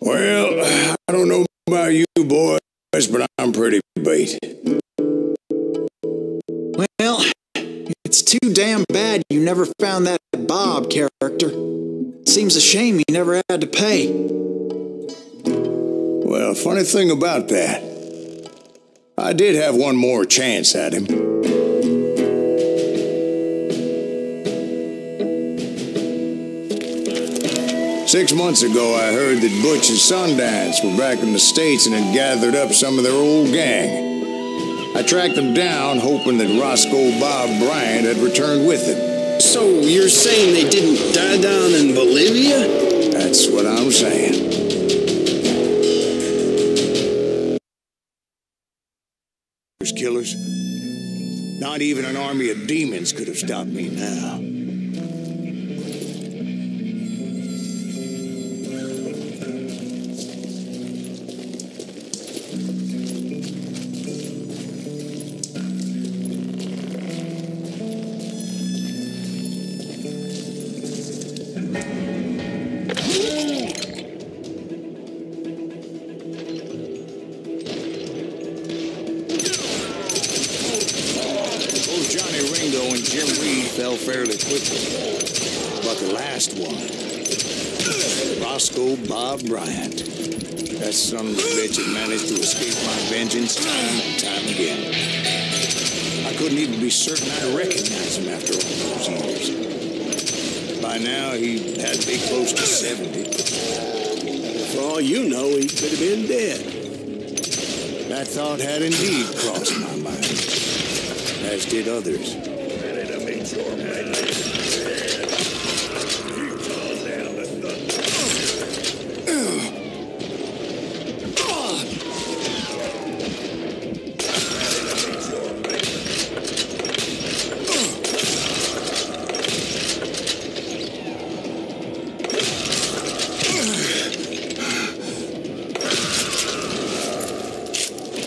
Well, I don't know about you boys, but I'm pretty beat. Well, it's too damn bad you never found that Bob character. Seems a shame he never had to pay. Well, funny thing about that, I did have one more chance at him. 6 months ago, I heard that Butch and Sundance were back in the States and had gathered up some of their old gang. I tracked them down, hoping that Roscoe Bob Bryant had returned with them. So you're saying they didn't die down in Bolivia? That's what I'm saying. Killers. Not even an army of demons could have stopped me now. Fairly quickly, but the last one, Roscoe Bob Bryant, that son of a bitch had managed to escape my vengeance time and time again. I couldn't even be certain I'd recognize him after all those years. By now, he had to be close to 70. For all you know, he could have been dead. That thought had indeed crossed my mind, as did others.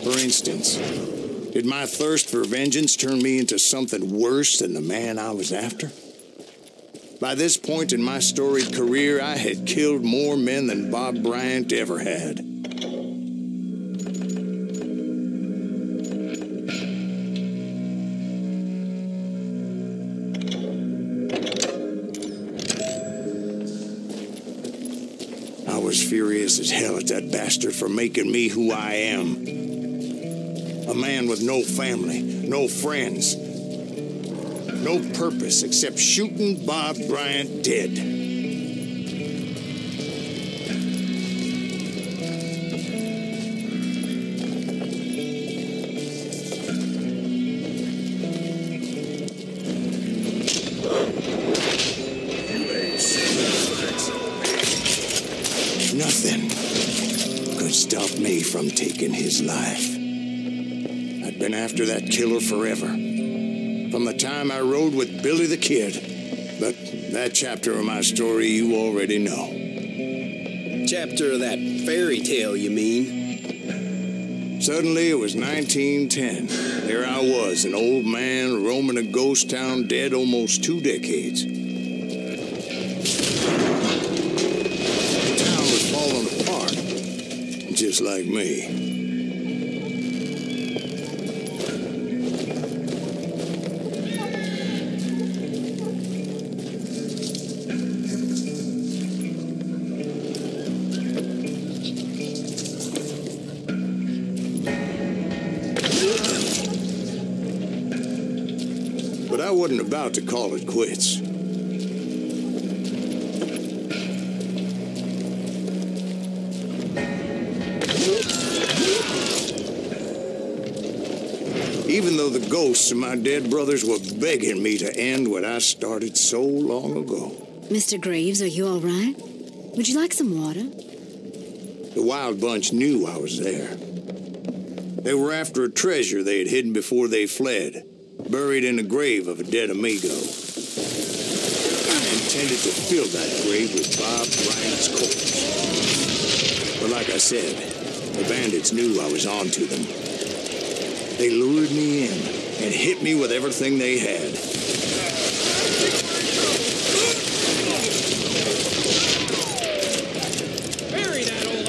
For instance, did my thirst for vengeance turn me into something worse than the man I was after? By this point in my storied career, I had killed more men than Bob Bryant ever had. I was furious as hell at that bastard for making me who I am. A man with no family, no friends, no purpose except shooting Bob Bryant dead. Nothing could stop me from taking his life. I'd been after that killer forever, from the time I rode with Billy the Kid. But that chapter of my story you already know. Chapter of that fairy tale, you mean? Suddenly, it was 1910. There I was, an old man roaming a ghost town dead almost 2 decades. The town was falling apart, just like me. But I wasn't about to call it quits. Even though the ghosts of my dead brothers were begging me to end what I started so long ago. Mr. Graves, are you all right? Would you like some water? The Wild Bunch knew I was there. They were after a treasure they had hidden before they fled, buried in the grave of a dead amigo. I intended to fill that grave with Bob Bryant's corpse. But like I said, the bandits knew I was on to them. They lured me in and hit me with everything they had. Bury that old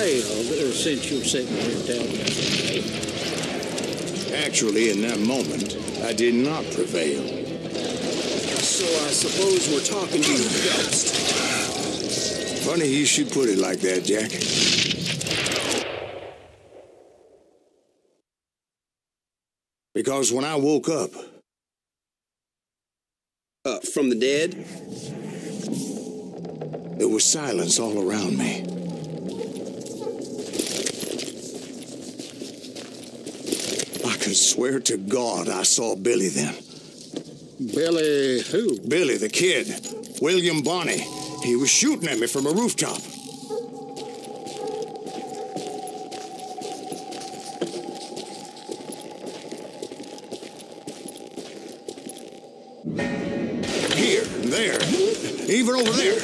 prevailed since you're sitting here telling us. Actually, in that moment, I did not prevail. So I suppose we're talking to a ghost. Funny you should put it like that, Jack. Because when I woke up... From the dead? There was silence all around me. I could swear to God I saw Billy then. Billy who? Billy, the kid. William Bonney. He was shooting at me from a rooftop. Here, there, even over there.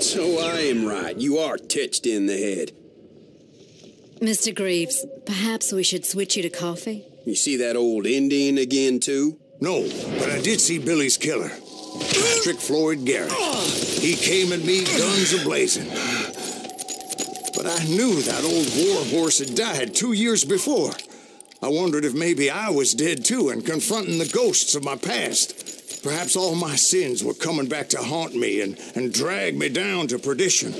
So I am right. You are touched in the head. Mr. Greaves, perhaps we should switch you to coffee? You see that old Indian again, too? No, but I did see Billy's killer. Patrick Floyd Garrett. He came at me, guns a-blazing. But I knew that old war horse had died 2 years before. I wondered if maybe I was dead too and confronting the ghosts of my past. Perhaps all my sins were coming back to haunt me and drag me down to perdition.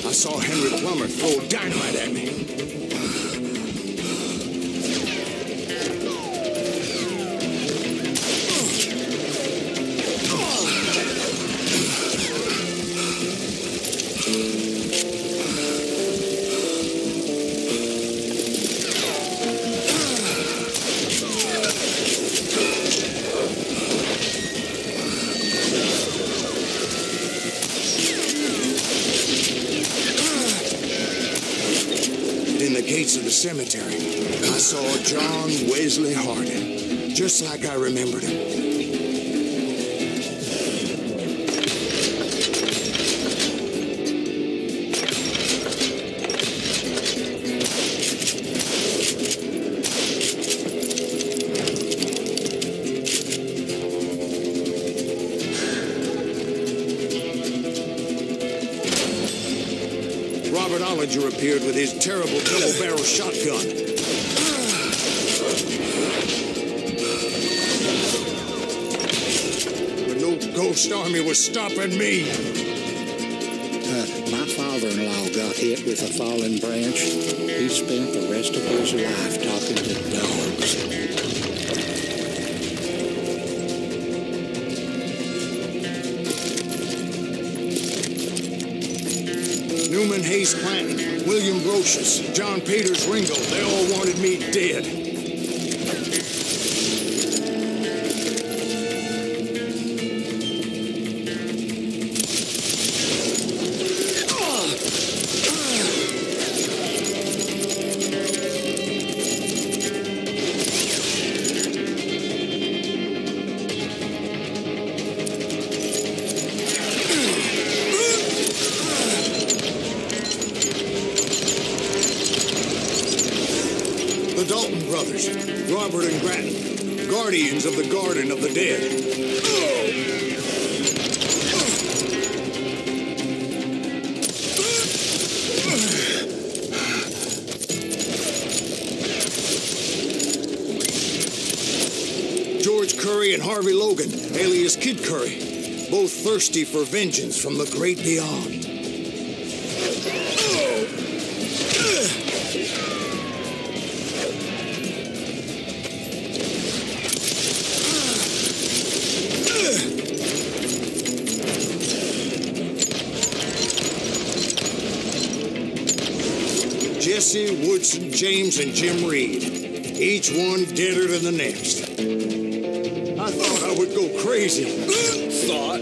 I saw Henry Plummer throw dynamite at me. Of the cemetery, I saw John Wesley Hardin, just like I remembered him. Robert Ollinger appeared with his terrible double-barrel shotgun. But no ghost army was stopping me. My father-in-law got hit with a fallen branch. He spent the rest of his life talking to dogs. Newman Hayes Clanton, William Brocious, John Peters Ringo, they all wanted me dead. Brothers, Robert and Grattan, guardians of the Garden of the Dead. George Curry and Harvey Logan, alias Kid Curry, both thirsty for vengeance from the great beyond. Jesse, Woodson, James, and Jim Reed. Each one deader than the next. I thought I would go crazy. Thought?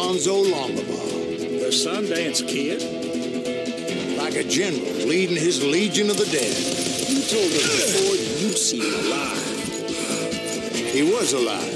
Alonzo Longabaugh. The Sundance Kid? Like a general leading his legion of the dead. You told us before you'd seen him alive. He was alive.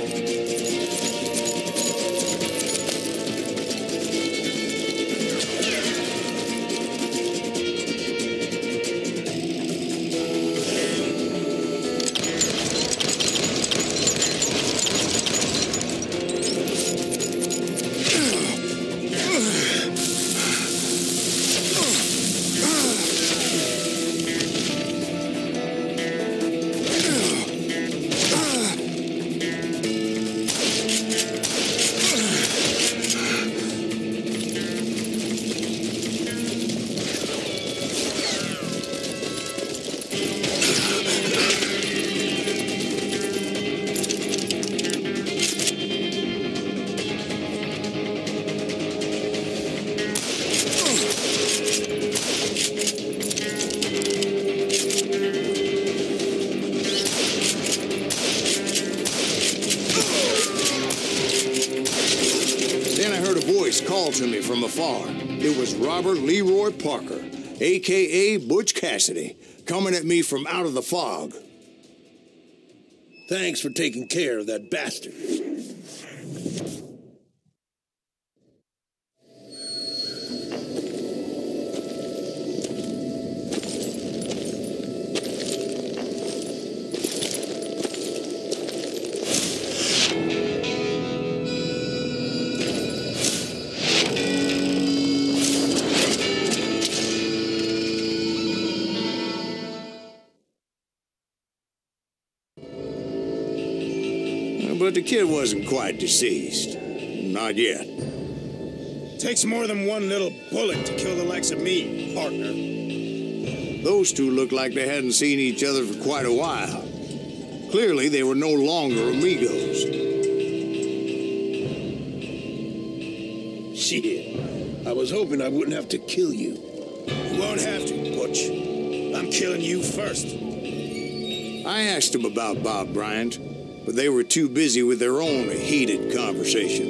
Called to me from afar. It was Robert Leroy Parker, a.k.a. Butch Cassidy, coming at me from out of the fog. Thanks for taking care of that bastard. But the kid wasn't quite deceased. Not yet. Takes more than one little bullet to kill the likes of me, partner. Those two looked like they hadn't seen each other for quite a while. Clearly, they were no longer amigos. Shit. I was hoping I wouldn't have to kill you. You won't have to, Butch. I'm killing you first. I asked them about Bob Bryant, but they were too busy with their own heated conversation.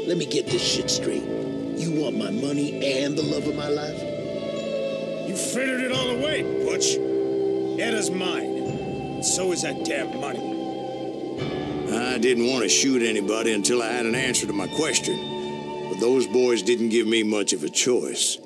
Let me get this shit straight. You want my money and the love of my life? You frittered it all away, Butch. Eda's mine. And so is that damn money. I didn't want to shoot anybody until I had an answer to my question, but those boys didn't give me much of a choice.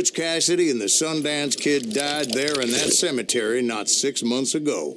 Butch Cassidy and the Sundance Kid died there in that cemetery not 6 months ago.